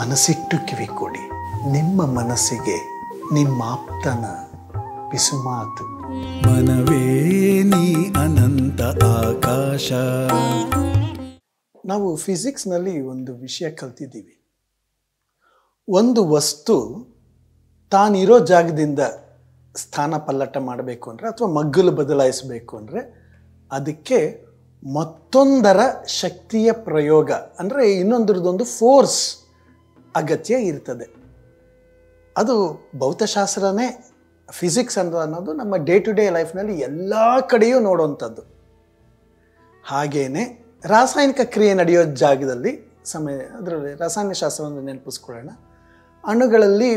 ಮನಸ್ಸಿಟ್ಟು ಕಿವಿ ಕೊಡಿ, ನಿಮ್ಮ ಮನಸ್ಸಿಗೆ ನಿಮ್ಮಾಪ್ತನ ಪಿಸುಮಾತು. ಮನವೇ ನೀ ಅನಂತ ಆಕಾಶ. ನಾವು ಫಿಸಿಕ್ಸ್ನಲ್ಲಿ ಒಂದು ವಿಷಯ ಕಲ್ತಿದ್ದೀವಿ. ಒಂದು ವಸ್ತು ತಾನಿರೋ ಜಾಗದಿಂದ ಸ್ಥಾನ ಪಲ್ಲಟ ಮಾಡಬೇಕು ಅಂದರೆ ಅಥವಾ ಮಗ್ಗಲು ಬದಲಾಯಿಸಬೇಕು ಅಂದರೆ ಅದಕ್ಕೆ ಮತ್ತೊಂದರ ಶಕ್ತಿಯ ಪ್ರಯೋಗ ಅಂದರೆ ಇನ್ನೊಂದರದೊಂದು ಫೋರ್ಸ್ ಅಗತ್ಯ ಇರ್ತದೆ. ಅದು ಭೌತಶಾಸ್ತ್ರನೇ. ಫಿಸಿಕ್ಸ್ ಅನ್ನೋದು ನಮ್ಮ ಡೇ ಟು ಡೇ ಲೈಫ್ನಲ್ಲಿ ಎಲ್ಲ ಕಡೆಯೂ ನೋಡುವಂಥದ್ದು. ಹಾಗೇನೆ ರಾಸಾಯನಿಕ ಕ್ರಿಯೆ ನಡೆಯೋ ಜಾಗದಲ್ಲಿ ಅದರಲ್ಲಿ ರಾಸಾಯನಿಕ ಶಾಸ್ತ್ರವನ್ನು ನೆನಪಿಸ್ಕೊಳ್ಳೋಣ. ಅಣುಗಳಲ್ಲಿ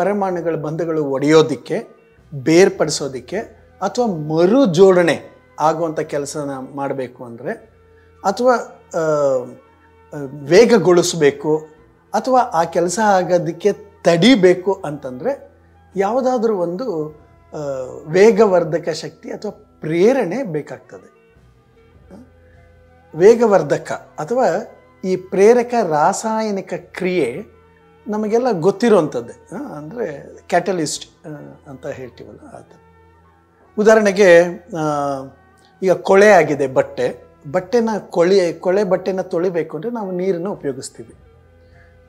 ಪರಮಾಣುಗಳ ಬಂಧಗಳು ಒಡೆಯೋದಕ್ಕೆ, ಬೇರ್ಪಡಿಸೋದಕ್ಕೆ ಅಥವಾ ಮರು ಜೋಡಣೆ ಆಗುವಂಥ ಕೆಲಸನ ಮಾಡಬೇಕು ಅಂದರೆ, ಅಥವಾ ವೇಗಗೊಳಿಸಬೇಕು ಅಥವಾ ಆ ಕೆಲಸ ಆಗೋದಕ್ಕೆ ತಡಿಬೇಕು ಅಂತಂದರೆ ಯಾವುದಾದ್ರೂ ಒಂದು ವೇಗವರ್ಧಕ ಶಕ್ತಿ ಅಥವಾ ಪ್ರೇರಣೆ ಬೇಕಾಗ್ತದೆ. ವೇಗವರ್ಧಕ ಅಥವಾ ಈ ಪ್ರೇರಕ ರಾಸಾಯನಿಕ ಕ್ರಿಯೆ ನಮಗೆಲ್ಲ ಗೊತ್ತಿರುವಂಥದ್ದೇ. ಅಂದರೆ ಕ್ಯಾಟಲಿಸ್ಟ್ ಅಂತ ಹೇಳ್ತೀವಲ್ಲ ಆ ಥರ. ಉದಾಹರಣೆಗೆ ಈಗ ಕೊಳೆ ಆಗಿದೆ ಬಟ್ಟೆನ ಕೊಳೆ ಬಟ್ಟೆನ ತೊಳಿಬೇಕು ಅಂದರೆ ನಾವು ನೀರನ್ನು ಉಪಯೋಗಿಸ್ತೀವಿ.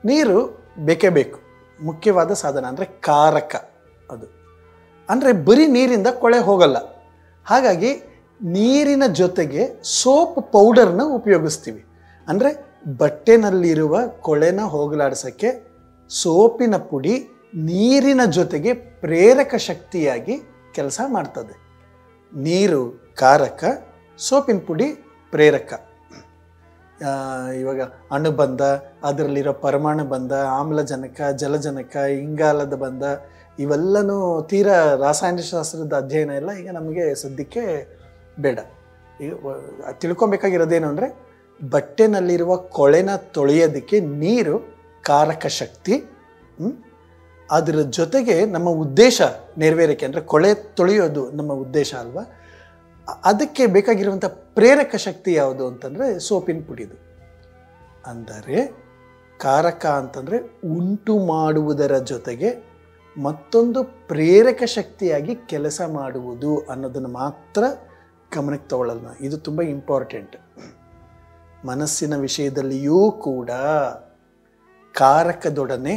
ನೀರು ಬೇಕೇ ಬೇಕು, ಮುಖ್ಯವಾದ ಸಾಧನ. ಅಂದರೆ ಕಾರಕ ಅದು. ಅಂದರೆ ಬರೀ ನೀರಿಂದ ಕೊಳೆ ಹೋಗಲ್ಲ. ಹಾಗಾಗಿ ನೀರಿನ ಜೊತೆಗೆ ಸೋಪ್ ಪೌಡರ್ನ ಉಪಯೋಗಿಸ್ತೀವಿ. ಅಂದರೆ ಬಟ್ಟೆನಲ್ಲಿರುವ ಕೊಳೆನ ಹೋಗಲಾಡಿಸೋಕ್ಕೆ ಸೋಪಿನ ಪುಡಿ ನೀರಿನ ಜೊತೆಗೆ ಪ್ರೇರಕ ಶಕ್ತಿಯಾಗಿ ಕೆಲಸ ಮಾಡ್ತದೆ. ನೀರು ಕಾರಕ, ಸೋಪಿನ ಪುಡಿ ಪ್ರೇರಕ. ಇವಾಗ ಅಣುಬಂಧ, ಅದರಲ್ಲಿರೋ ಪರಮಾಣು ಬಂಧ, ಆಮ್ಲಜನಕ, ಜಲಜನಕ, ಇಂಗಾಲದ ಬಂಧ, ಇವೆಲ್ಲನೂ ತೀರಾ ರಾಸಾಯನಶಾಸ್ತ್ರದ ಅಧ್ಯಯನ ಎಲ್ಲ ಈಗ ನಮಗೆ ಸದ್ಯಕ್ಕೆ ಬೇಡ. ಈಗ ತಿಳ್ಕೊಬೇಕಾಗಿರೋದೇನು ಅಂದರೆ ಬಟ್ಟೆನಲ್ಲಿರುವ ಕೊಳೆನ ತೊಳೆಯೋದಕ್ಕೆ ನೀರು ಕಾರಕ ಶಕ್ತಿ. ಅದರ ಜೊತೆಗೆ ನಮ್ಮ ಉದ್ದೇಶ ನೆರವೇರಕ್ಕೆ, ಅಂದರೆ ಕೊಳೆ ತೊಳೆಯೋದು ನಮ್ಮ ಉದ್ದೇಶ ಅಲ್ವಾ, ಅದಕ್ಕೆ ಬೇಕಾಗಿರುವಂಥ ಪ್ರೇರಕ ಶಕ್ತಿ ಯಾವುದು ಅಂತಂದರೆ ಸೋಪಿನ ಪುಡಿದು. ಅಂದರೆ ಕಾರಕ ಅಂತಂದರೆ ಉಂಟು ಮಾಡುವುದರ ಜೊತೆಗೆ ಮತ್ತೊಂದು ಪ್ರೇರಕ ಶಕ್ತಿಯಾಗಿ ಕೆಲಸ ಮಾಡುವುದು ಅನ್ನೋದನ್ನು ಮಾತ್ರ ಗಮನಕ್ಕೆ ತಗೊಳ್ಳಲ್ಲ. ಇದು ತುಂಬ ಇಂಪಾರ್ಟೆಂಟ್. ಮನಸ್ಸಿನ ವಿಷಯದಲ್ಲಿಯೂ ಕೂಡ ಕಾರಕದೊಡನೆ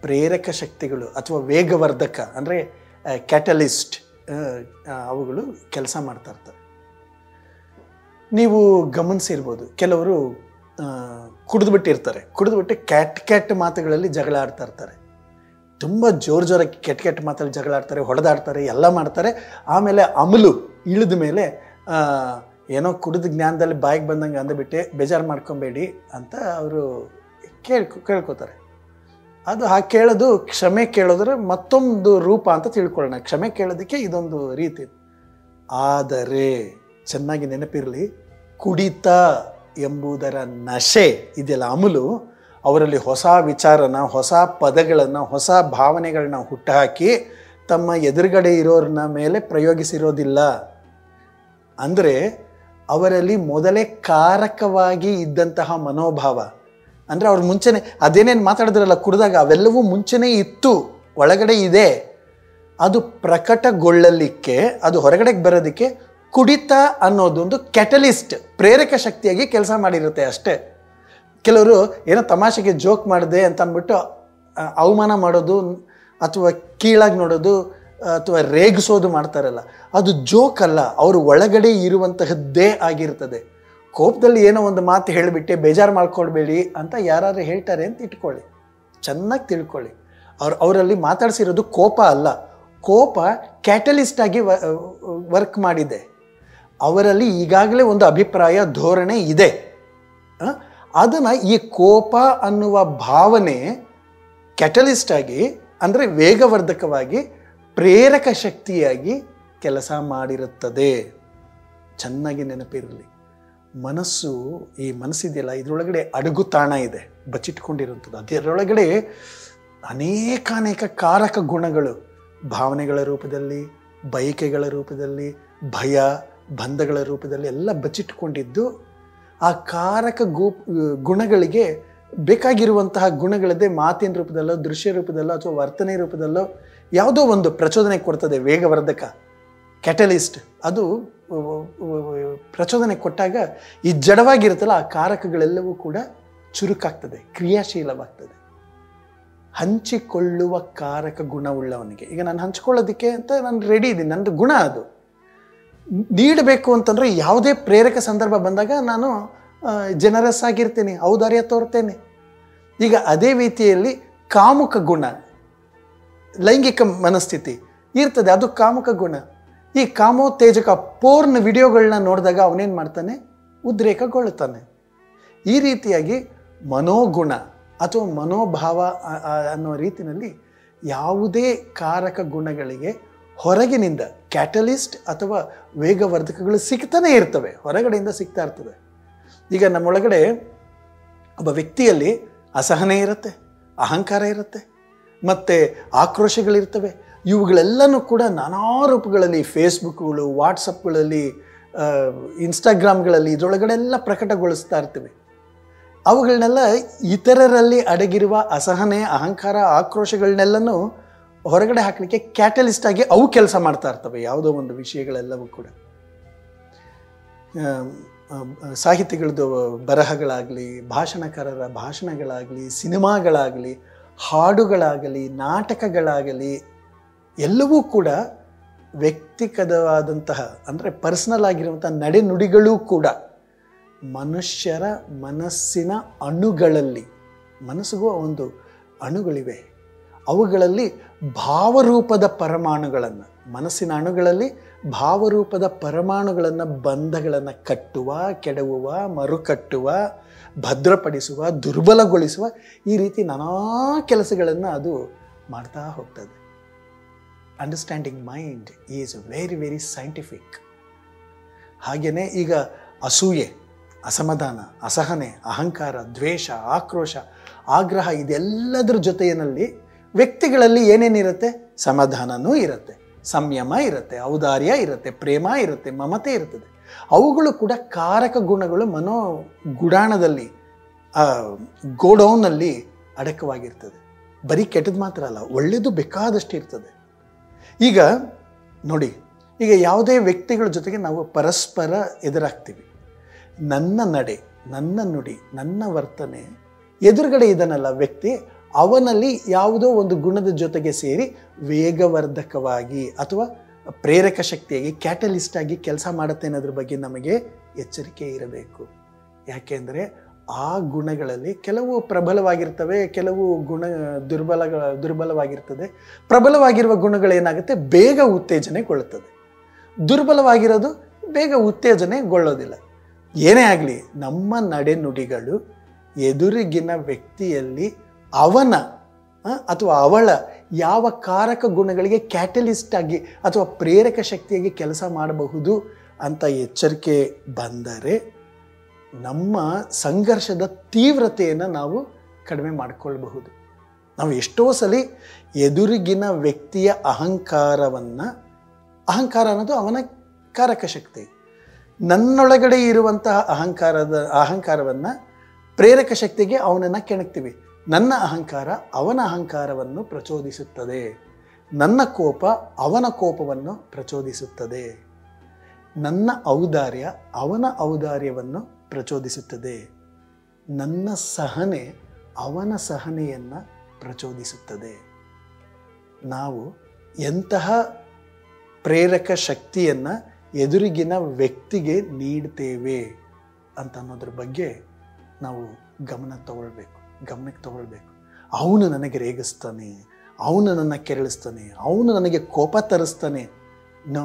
ಪ್ರೇರಕ ಶಕ್ತಿಗಳು ಅಥವಾ ವೇಗವರ್ಧಕ ಅಂದರೆ ಕ್ಯಾಟಲಿಸ್ಟ್ ಅವುಗಳು ಕೆಲಸ ಮಾಡ್ತಾ ಇರ್ತವೆ. ನೀವು ಗಮನಿಸಿರ್ಬೋದು, ಕೆಲವರು ಕುಡಿದ್ಬಿಟ್ಟು ಕ್ಯಾಟ್ ಮಾತುಗಳಲ್ಲಿ ಜಗಳ ಆಡ್ತಾ ಇರ್ತಾರೆ. ತುಂಬ ಜೋರಾಗಿ ಕೆಟ್ಟ ಮಾತಲ್ಲಿ ಜಗಳ ಆಡ್ತಾರೆ, ಹೊಡೆದಾಡ್ತಾರೆ, ಎಲ್ಲ ಮಾಡ್ತಾರೆ. ಆಮೇಲೆ ಅಮಲು ಇಳಿದ ಮೇಲೆ ಏನೋ ಕುಡಿದ ಜ್ಞಾನದಲ್ಲಿ ಬಾಯಿಗೆ ಬಂದಂಗೆ ಅಂದುಬಿಟ್ಟೆ ಬೇಜಾರು ಮಾಡ್ಕೊಬೇಡಿ ಅಂತ ಅವರು ಕೇಳ್ಕೊತಾರೆ. ಅದು ಹಾಗೆ ಕೇಳೋದು ಕ್ಷಮೆ ಕೇಳೋದ್ರ ಮತ್ತೊಂದು ರೂಪ ಅಂತ ತಿಳ್ಕೊಳ್ಳೋಣ. ಕ್ಷಮೆ ಕೇಳೋದಕ್ಕೆ ಇದೊಂದು ರೀತಿ. ಆದರೆ ಚೆನ್ನಾಗಿ ನೆನಪಿರಲಿ, ಕುಡಿತ ಎಂಬುದರ ನಶೆ ಇದೆಯಲ್ಲ, ಅಮಲು, ಅವರಲ್ಲಿ ಹೊಸ ವಿಚಾರನ, ಹೊಸ ಪದಗಳನ್ನು, ಹೊಸ ಭಾವನೆಗಳನ್ನ ಹುಟ್ಟುಹಾಕಿ ತಮ್ಮ ಎದುರುಗಡೆ ಇರೋರನ್ನ ಮೇಲೆ ಪ್ರಯೋಗಿಸಿರೋದಿಲ್ಲ. ಅಂದರೆ ಅವರಲ್ಲಿ ಮೊದಲೇ ಕಾರಕವಾಗಿ ಇದ್ದಂತಹ ಮನೋಭಾವ, ಅಂದರೆ ಅವ್ರು ಮುಂಚೆನೇ ಅದೇನೇನು ಮಾತಾಡಿದ್ರಲ್ಲ ಕುಡಿದಾಗ, ಅವೆಲ್ಲವೂ ಮುಂಚೆನೇ ಇತ್ತು, ಒಳಗಡೆ ಇದೆ. ಅದು ಪ್ರಕಟಗೊಳ್ಳಲಿಕ್ಕೆ, ಅದು ಹೊರಗಡೆಗೆ ಬರೋದಕ್ಕೆ ಕುಡಿತ ಅನ್ನೋದೊಂದು ಕ್ಯಾಟಲಿಸ್ಟ್, ಪ್ರೇರಕ ಶಕ್ತಿಯಾಗಿ ಕೆಲಸ ಮಾಡಿರುತ್ತೆ ಅಷ್ಟೇ. ಕೆಲವರು ಏನೋ ತಮಾಷೆಗೆ ಜೋಕ್ ಮಾಡಿದೆ ಅಂತ ಅಂದ್ಬಿಟ್ಟು ಅವಮಾನ ಮಾಡೋದು ಅಥವಾ ಕೀಳಾಗಿ ನೋಡೋದು ಅಥವಾ ರೇಗಿಸೋದು ಮಾಡ್ತಾರಲ್ಲ, ಅದು ಜೋಕ್ ಅಲ್ಲ, ಅವರು ಒಳಗಡೆ ಇರುವಂತಹದ್ದೇ ಆಗಿರ್ತದೆ. ಕೋಪದಲ್ಲಿ ಏನೋ ಒಂದು ಮಾತು ಹೇಳಿಬಿಟ್ಟೆ ಬೇಜಾರು ಮಾಡ್ಕೊಳ್ಬೇಡಿ ಅಂತ ಯಾರು ಹೇಳ್ತಾರೆ ಅಂತ ಇಟ್ಕೊಳ್ಳಿ, ಚೆನ್ನಾಗಿ ತಿಳ್ಕೊಳ್ಳಿ. ಅವರಲ್ಲಿ ಮಾತಾಡ್ಸಿರೋದು ಕೋಪ ಅಲ್ಲ, ಕೋಪ ಕ್ಯಾಟಲಿಸ್ಟ್ ಆಗಿ ವರ್ಕ್ ಮಾಡಿದೆ. ಅವರಲ್ಲಿ ಈಗಾಗಲೇ ಒಂದು ಅಭಿಪ್ರಾಯ, ಧೋರಣೆ ಇದೆ. ಅದನ್ನು ಈ ಕೋಪ ಅನ್ನುವ ಭಾವನೆ ಕ್ಯಾಟಲಿಸ್ಟ್ ಆಗಿ, ಅಂದರೆ ವೇಗವರ್ಧಕವಾಗಿ, ಪ್ರೇರಕ ಶಕ್ತಿಯಾಗಿ ಕೆಲಸ ಮಾಡಿರುತ್ತದೆ. ಚೆನ್ನಾಗಿ ನೆನಪಿರಲಿ. ಈ ಮನಸ್ಸಿದೆಯಲ್ಲ, ಇದರೊಳಗಡೆ ಅಡಗುತಾಣ ಇದೆ, ಬಚ್ಚಿಟ್ಕೊಂಡಿರುವಂಥದ್ದು. ಅದರೊಳಗಡೆ ಅನೇಕ ಕಾರಕ ಗುಣಗಳು, ಭಾವನೆಗಳ ರೂಪದಲ್ಲಿ, ಬಯಕೆಗಳ ರೂಪದಲ್ಲಿ, ಭಯ, ಬಂಧಗಳ ರೂಪದಲ್ಲಿ ಎಲ್ಲ ಬಚ್ಚಿಟ್ಕೊಂಡಿದ್ದು, ಆ ಕಾರಕ ಗುಣಗಳಿಗೆ ಬೇಕಾಗಿರುವಂತಹ ಗುಣಗಳದ್ದೇ ಮಾತಿನ ರೂಪದಲ್ಲೋ, ದೃಶ್ಯ ರೂಪದಲ್ಲೋ ಅಥವಾ ವರ್ತನೆ ರೂಪದಲ್ಲೋ ಯಾವುದೋ ಒಂದು ಪ್ರಚೋದನೆ ಕೊಡ್ತದೆ. ವೇಗವರ್ಧಕ, ಕ್ಯಾಟಲಿಸ್ಟ್, ಅದು ಪ್ರಚೋದನೆ ಕೊಟ್ಟಾಗ ಈ ಜಡವಾಗಿರುತ್ತಲ್ಲ ಆ ಕಾರಕಗಳೆಲ್ಲವೂ ಕೂಡ ಚುರುಕಾಗ್ತದೆ, ಕ್ರಿಯಾಶೀಲವಾಗ್ತದೆ. ಹಂಚಿಕೊಳ್ಳುವ ಕಾರಕ ಗುಣವುಳ್ಳವನಿಗೆ, ಈಗ ನಾನು ಹಂಚ್ಕೊಳ್ಳೋದಕ್ಕೆ ಅಂತ ನಾನು ರೆಡಿ ಇದ್ದೀನಿ, ನಂದು ಗುಣ ಅದು. ನೀಡಬೇಕು ಅಂತಂದರೆ ಯಾವುದೇ ಪ್ರೇರಕ ಸಂದರ್ಭ ಬಂದಾಗ ನಾನು ಜನರಸ್ ಆಗಿರ್ತೀನಿ, ಔದಾರ್ಯ ತೋರ್ತೇನೆ. ಈಗ ಅದೇ ರೀತಿಯಲ್ಲಿ ಕಾಮುಕ ಗುಣ, ಲೈಂಗಿಕ ಮನಸ್ಥಿತಿ ಇರ್ತದೆ, ಅದು ಕಾಮುಕ ಗುಣ. ಈ ಕಾಮೋತ್ತೇಜಕ ಪೋರ್ನ್ ವಿಡಿಯೋಗಳನ್ನ ನೋಡಿದಾಗ ಅವನೇನು ಮಾಡ್ತಾನೆ, ಉದ್ರೇಕಗೊಳ್ಳುತ್ತಾನೆ. ಈ ರೀತಿಯಾಗಿ ಮನೋಗುಣ ಅಥವಾ ಮನೋಭಾವ ಅನ್ನೋ ರೀತಿಯಲ್ಲಿ ಯಾವುದೇ ಕಾರಕ ಗುಣಗಳಿಗೆ ಹೊರಗಿನಿಂದ ಕ್ಯಾಟಲಿಸ್ಟ್ ಅಥವಾ ವೇಗವರ್ಧಕಗಳು ಸಿಗ್ತಾನೆ ಇರ್ತವೆ, ಹೊರಗಡೆಯಿಂದ ಸಿಗ್ತಾ ಇರ್ತವೆ. ಈಗ ನಮ್ಮೊಳಗಡೆ ಒಬ್ಬ ವ್ಯಕ್ತಿಯಲ್ಲಿ ಅಸಹನೆ ಇರುತ್ತೆ, ಅಹಂಕಾರ ಇರುತ್ತೆ, ಮತ್ತು ಆಕ್ರೋಶಗಳಿರ್ತವೆ. ಇವುಗಳೆಲ್ಲನೂ ಕೂಡ ನಾನಾ ರೂಪಗಳಲ್ಲಿ ಫೇಸ್ಬುಕ್ಗಳು, ವಾಟ್ಸಪ್ಗಳಲ್ಲಿ, ಇನ್ಸ್ಟಾಗ್ರಾಮ್ಗಳಲ್ಲಿ ಇದರೊಳಗಡೆ ಎಲ್ಲ ಪ್ರಕಟಗೊಳಿಸ್ತಾ ಇರ್ತವೆ. ಅವುಗಳನ್ನೆಲ್ಲ ಇತರರಲ್ಲಿ ಅಡಗಿರುವ ಅಸಹನೆ, ಅಹಂಕಾರ, ಆಕ್ರೋಶಗಳನ್ನೆಲ್ಲನೂ ಹೊರಗಡೆ ಹಾಕಲಿಕ್ಕೆ ಕ್ಯಾಟಲಿಸ್ಟ್ ಆಗಿ ಅವು ಕೆಲಸ ಮಾಡ್ತಾ ಇರ್ತವೆ. ಯಾವುದೋ ಒಂದು ವಿಷಯಗಳೆಲ್ಲವೂ ಕೂಡ ಸಾಹಿತಿಗಳದ್ದು ಬರಹಗಳಾಗಲಿ, ಭಾಷಣಕಾರರ ಭಾಷಣಗಳಾಗಲಿ, ಸಿನಿಮಾಗಳಾಗಲಿ, ಹಾಡುಗಳಾಗಲಿ, ನಾಟಕಗಳಾಗಲಿ ಎಲ್ಲವೂ ಕೂಡ ವ್ಯಕ್ತಿಗತವಾದಂತಹ ಅಂದರೆ ಪರ್ಸನಲ್ ಆಗಿರುವಂಥ ನಡೆನುಡಿಗಳೂ ಕೂಡ ಮನುಷ್ಯರ ಮನಸ್ಸಿನ ಅಣುಗಳಲ್ಲಿ, ಮನಸ್ಸಿಗೂ ಒಂದು ಅಣುಗಳಿವೆ, ಅವುಗಳಲ್ಲಿ ಭಾವರೂಪದ ಪರಮಾಣುಗಳನ್ನು, ಮನಸ್ಸಿನ ಅಣುಗಳಲ್ಲಿ ಭಾವರೂಪದ ಪರಮಾಣುಗಳನ್ನು, ಬಂಧಗಳನ್ನು ಕಟ್ಟುವ, ಕೆಡವುವ, ಮರುಕಟ್ಟುವ, ಭದ್ರಪಡಿಸುವ, ದುರ್ಬಲಗೊಳಿಸುವ ಈ ರೀತಿ ನಾನಾ ಕೆಲಸಗಳನ್ನು ಅದು ಮಾಡ್ತಾ ಹೋಗ್ತದೆ. Understanding mind is very very scientific. ಹಾಗೆಯೇ ಈಗ ಅಸೂಯೆ, ಅಸಮಾಧಾನ, ಅಸಹನೆ, ಅಹಂಕಾರ, ದ್ವೇಷ, ಆಕ್ರೋಶ, ಆಗ್ರಹ ಇದೆಲ್ಲದರ ಜೊತೆಯಲ್ಲಿ ವ್ಯಕ್ತಿಗಳಲ್ಲಿ ಏನೇನಿರುತ್ತೆ, ಸಮಾಧಾನನೂ ಇರುತ್ತೆ, ಸಂಯಮ ಇರುತ್ತೆ, ಔದಾರ್ಯ ಇರುತ್ತೆ, ಪ್ರೇಮ ಇರುತ್ತೆ, ಮಮತೆ ಇರ್ತದೆ. ಅವುಗಳು ಕೂಡ ಕಾರಕ ಗುಣಗಳು ಮನೋ ಗುಡಾಣದಲ್ಲಿ, ಗೋಡೌನಲ್ಲಿ ಅಡಕವಾಗಿರ್ತದೆ. ಬರೀ ಕೆಟ್ಟದ್ದು ಮಾತ್ರ ಅಲ್ಲ, ಒಳ್ಳೆಯದು ಬೇಕಾದಷ್ಟು ಇರ್ತದೆ. ಈಗ ನೋಡಿ, ಈಗ ಯಾವುದೇ ವ್ಯಕ್ತಿಗಳ ಜೊತೆಗೆ ನಾವು ಪರಸ್ಪರ ಎದುರಾಗ್ತೀವಿ. ನನ್ನ ನಡೆ, ನನ್ನ ನುಡಿ, ನನ್ನ ವರ್ತನೆ, ಎದುರುಗಡೆ ಇದನ್ನಲ್ಲ ವ್ಯಕ್ತಿ, ಅವನಲ್ಲಿ ಯಾವುದೋ ಒಂದು ಗುಣದ ಜೊತೆಗೆ ಸೇರಿ ವೇಗವರ್ಧಕವಾಗಿ ಅಥವಾ ಪ್ರೇರಕ ಶಕ್ತಿಯಾಗಿ, ಕ್ಯಾಟಲಿಸ್ಟ್ ಆಗಿ ಕೆಲಸ ಮಾಡುತ್ತೆ ಅನ್ನೋದ್ರ ಬಗ್ಗೆ ನಮಗೆ ಎಚ್ಚರಿಕೆ ಇರಬೇಕು. ಯಾಕೆಂದರೆ ಆ ಗುಣಗಳಲ್ಲಿ ಕೆಲವು ಪ್ರಬಲವಾಗಿರ್ತವೆ, ಕೆಲವು ಗುಣ ದುರ್ಬಲವಾಗಿರ್ತದೆ. ಪ್ರಬಲವಾಗಿರುವ ಗುಣಗಳೇನಾಗುತ್ತೆ, ಬೇಗ ಉತ್ತೇಜನೆಗೊಳ್ಳುತ್ತದೆ. ದುರ್ಬಲವಾಗಿರೋದು ಬೇಗ ಉತ್ತೇಜನೆಗೊಳ್ಳೋದಿಲ್ಲ. ಏನೇ ಆಗಲಿ, ನಮ್ಮ ನಡೆನುಡಿಗಳು ಎದುರಿಗಿನ ವ್ಯಕ್ತಿಯಲ್ಲಿ ಅವನ ಅಥವಾ ಅವಳ ಯಾವ ಕಾರಕ ಗುಣಗಳಿಗೆ ಕ್ಯಾಟಲಿಸ್ಟ್ ಆಗಿ ಅಥವಾ ಪ್ರೇರಕ ಶಕ್ತಿಯಾಗಿ ಕೆಲಸ ಮಾಡಬಹುದು ಅಂತ ಎಚ್ಚರಿಕೆ ಬಂದರೆ ನಮ್ಮ ಸಂಘರ್ಷದ ತೀವ್ರತೆಯನ್ನು ನಾವು ಕಡಿಮೆ ಮಾಡಿಕೊಳ್ಳಬಹುದು. ನಾವು ಎಷ್ಟೋ ಸಲ ಎದುರಿಗಿನ ವ್ಯಕ್ತಿಯ ಅಹಂಕಾರ ಅನ್ನೋದು ಅವನ ಕಾರಕ ಶಕ್ತಿ, ನನ್ನೊಳಗಡೆ ಇರುವಂತಹ ಅಹಂಕಾರವನ್ನು ಪ್ರೇರಕ ಶಕ್ತಿಗೆ ಅವನನ್ನು ಕೆಣಕ್ತೀವಿ. ನನ್ನ ಅಹಂಕಾರ ಅವನ ಅಹಂಕಾರವನ್ನು ಪ್ರಚೋದಿಸುತ್ತದೆ, ನನ್ನ ಕೋಪ ಅವನ ಕೋಪವನ್ನು ಪ್ರಚೋದಿಸುತ್ತದೆ, ನನ್ನ ಔದಾರ್ಯ ಅವನ ಔದಾರ್ಯವನ್ನು ಪ್ರಚೋದಿಸುತ್ತದೆ, ನನ್ನ ಸಹನೆ ಅವನ ಸಹನೆಯನ್ನು ಪ್ರಚೋದಿಸುತ್ತದೆ. ನಾವು ಎಂತಹ ಪ್ರೇರಕ ಶಕ್ತಿಯನ್ನು ಎದುರಿಗಿನ ವ್ಯಕ್ತಿಗೆ ನೀಡ್ತೇವೆ ಅಂತ ಅನ್ನೋದ್ರ ಬಗ್ಗೆ ನಾವು ಗಮನಕ್ಕೆ ತಗೊಳ್ಬೇಕು. ಅವನು ನನಗೆ ರೇಗಿಸ್ತಾನೆ, ಅವನು ನನ್ನ ಕೆರಳಿಸ್ತಾನೆ, ಅವನು ನನಗೆ ಕೋಪ ತರಿಸ್ತಾನೆ. ನೋ,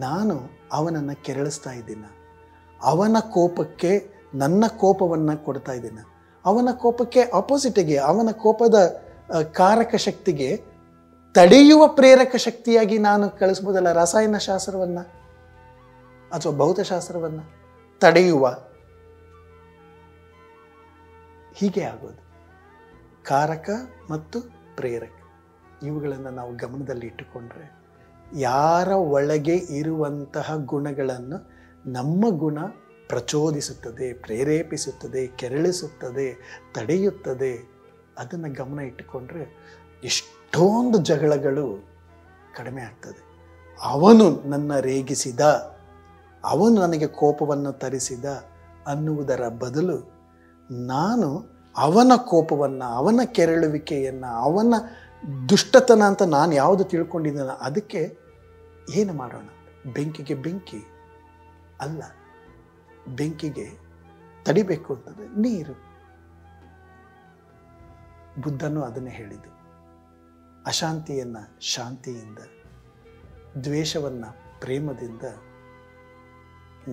ನಾನು ಅವನನ್ನು ಕೆರಳಿಸ್ತಾ ಇದ್ದೀನ, ಅವನ ಕೋಪಕ್ಕೆ ನನ್ನ ಕೋಪವನ್ನು ಕೊಡ್ತಾ ಇದ್ದೀನಿ. ಅವನ ಕೋಪಕ್ಕೆ ಆಪೋಸಿಟಿಗೆ, ಅವನ ಕೋಪದ ಕಾರಕ ಶಕ್ತಿಗೆ ತಡೆಯುವ ಪ್ರೇರಕ ಶಕ್ತಿಯಾಗಿ ನಾನು ಕಳಿಸ್ಬೋದಲ್ಲ ರಸಾಯನ ಶಾಸ್ತ್ರವನ್ನು ಅಥವಾ ಭೌತಶಾಸ್ತ್ರವನ್ನು ತಡೆಯುವ. ಹೀಗೆ ಆಗೋದು. ಕಾರಕ ಮತ್ತು ಪ್ರೇರಕ ಇವುಗಳನ್ನು ನಾವು ಗಮನದಲ್ಲಿ ಇಟ್ಟುಕೊಂಡ್ರೆ ಯಾರ ಒಳಗೆ ಇರುವಂತಹ ಗುಣಗಳನ್ನು ನಮ್ಮ ಗುಣ ಪ್ರಚೋದಿಸುತ್ತದೆ, ಪ್ರೇರೇಪಿಸುತ್ತದೆ, ಕೆರಳಿಸುತ್ತದೆ, ತಡೆಯುತ್ತದೆ. ಅದನ್ನು ಗಮನ ಇಟ್ಟುಕೊಂಡ್ರೆ ಎಷ್ಟೊಂದು ಜಗಳಗಳು ಕಡಿಮೆ ಆಗ್ತದೆ. ಅವನು ನನ್ನ ರೇಗಿಸಿದ, ಅವನು ನನಗೆ ಕೋಪವನ್ನು ತರಿಸಿದ ಅನ್ನುವುದರ ಬದಲು ನಾನು ಅವನ ಕೋಪವನ್ನು, ಅವನ ಕೆರಳುವಿಕೆಯನ್ನು, ಅವನ ದುಷ್ಟತನ ಅಂತ ನಾನು ಯಾವುದು ತಿಳ್ಕೊಂಡಿದ್ದಾನೋ ಅದಕ್ಕೆ ಏನು ಮಾಡೋಣ? ಬೆಂಕಿಗೆ ಬೆಂಕಿ ಅಲ್ಲ, ಬೆಂಕಿಗೆ ತಡಿಬೇಕು ಅಂತಂದರೆ ನೀರು. ಬುದ್ಧನು ಅದನ್ನೇ ಹೇಳಿದ್ದು. ಅಶಾಂತಿಯನ್ನು ಶಾಂತಿಯಿಂದ, ದ್ವೇಷವನ್ನು ಪ್ರೇಮದಿಂದ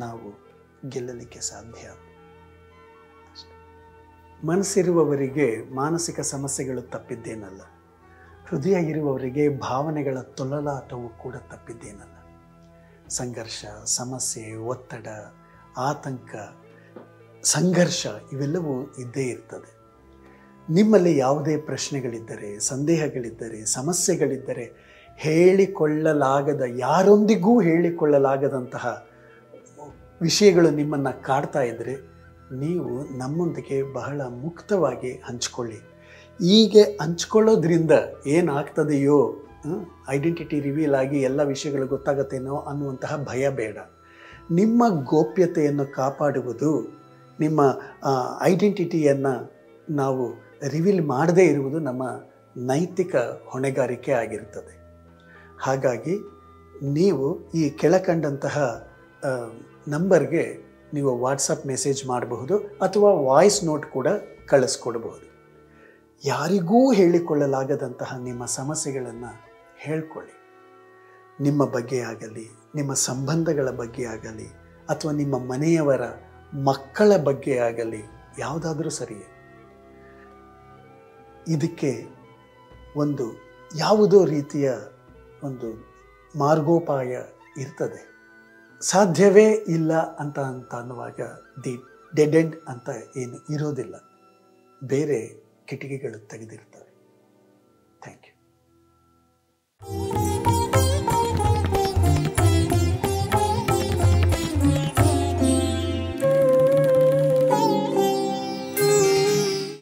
ನಾವು ಗೆಲ್ಲಲಿಕ್ಕೆ ಸಾಧ್ಯ. ಮನಸ್ಸಿರುವವರಿಗೆ ಮಾನಸಿಕ ಸಮಸ್ಯೆಗಳು ತಪ್ಪಿದ್ದೇನಲ್ಲ, ಹೃದಯ ಇರುವವರಿಗೆ ಭಾವನೆಗಳ ತೊಳಲಾಟವು ಕೂಡ ತಪ್ಪಿದ್ದೇನಲ್ಲ. ಸಂಘರ್ಷ, ಸಮಸ್ಯೆ, ಒತ್ತಡ, ಆತಂಕ, ಸಂಘರ್ಷ ಇವೆಲ್ಲವೂ ಇದ್ದೇ ಇರ್ತದೆ. ನಿಮ್ಮಲ್ಲಿ ಯಾವುದೇ ಪ್ರಶ್ನೆಗಳಿದ್ದರೆ, ಸಂದೇಹಗಳಿದ್ದರೆ, ಸಮಸ್ಯೆಗಳಿದ್ದರೆ, ಹೇಳಿಕೊಳ್ಳಲಾಗದ, ಯಾರೊಂದಿಗೂ ಹೇಳಿಕೊಳ್ಳಲಾಗದಂತಹ ವಿಷಯಗಳು ನಿಮ್ಮನ್ನು ಕಾಡ್ತಾ ಇದ್ದರೆ ನೀವು ನಮ್ಮೊಂದಿಗೆ ಬಹಳ ಮುಕ್ತವಾಗಿ ಹಂಚ್ಕೊಳ್ಳಿ. ಹೀಗೆ ಹಂಚ್ಕೊಳ್ಳೋದ್ರಿಂದ ಏನಾಗ್ತದೆಯೋ, ಐಡೆಂಟಿಟಿ ರಿವೀಲ್ ಆಗಿ ಎಲ್ಲ ವಿಷಯಗಳು ಗೊತ್ತಾಗತ್ತೇನೋ ಅನ್ನುವಂತಹ ಭಯ ಬೇಡ. ನಿಮ್ಮ ಗೋಪ್ಯತೆಯನ್ನು ಕಾಪಾಡುವುದು, ನಿಮ್ಮ ಐಡೆಂಟಿಟಿಯನ್ನು ನಾವು ರಿವೀಲ್ ಮಾಡದೇ ಇರುವುದು ನಮ್ಮ ನೈತಿಕ ಹೊಣೆಗಾರಿಕೆ ಆಗಿರ್ತದೆ. ಹಾಗಾಗಿ ನೀವು ಈ ಕೆಳಕಂಡಂತಹ ನಂಬರ್ಗೆ ನೀವು ವಾಟ್ಸಪ್ ಮೆಸೇಜ್ ಮಾಡಬಹುದು ಅಥವಾ ವಾಯ್ಸ್ ನೋಟ್ ಕೂಡ ಕಳಿಸ್ಕೊಡ್ಬಹುದು. ಯಾರಿಗೂ ಹೇಳಿಕೊಳ್ಳಲಾಗದಂತಹ ನಿಮ್ಮ ಸಮಸ್ಯೆಗಳನ್ನು ಹೇಳ್ಕೊಳ್ಳಿ. ನಿಮ್ಮ ಬಗ್ಗೆ ಆಗಲಿ, ನಿಮ್ಮ ಸಂಬಂಧಗಳ ಬಗ್ಗೆ ಆಗಲಿ, ಅಥವಾ ನಿಮ್ಮ ಮನೆಯವರ ಮಕ್ಕಳ ಬಗ್ಗೆ ಆಗಲಿ, ಯಾವುದಾದ್ರೂ ಸರಿಯೇ. ಇದಕ್ಕೆ ಒಂದು ಯಾವುದೋ ರೀತಿಯ ಒಂದು ಮಾರ್ಗೋಪಾಯ ಇರ್ತದೆ. ಸಾಧ್ಯವೇ ಇಲ್ಲ ಅಂತ ಅನ್ನುವಾಗ ದಿ ಡೆಡ್ ಎಂಡ್ ಅಂತ ಏನು ಇರೋದಿಲ್ಲ, ಬೇರೆ ಕಿಟಕಿಗಳು ತೆಗೆದಿರ್ತದೆ.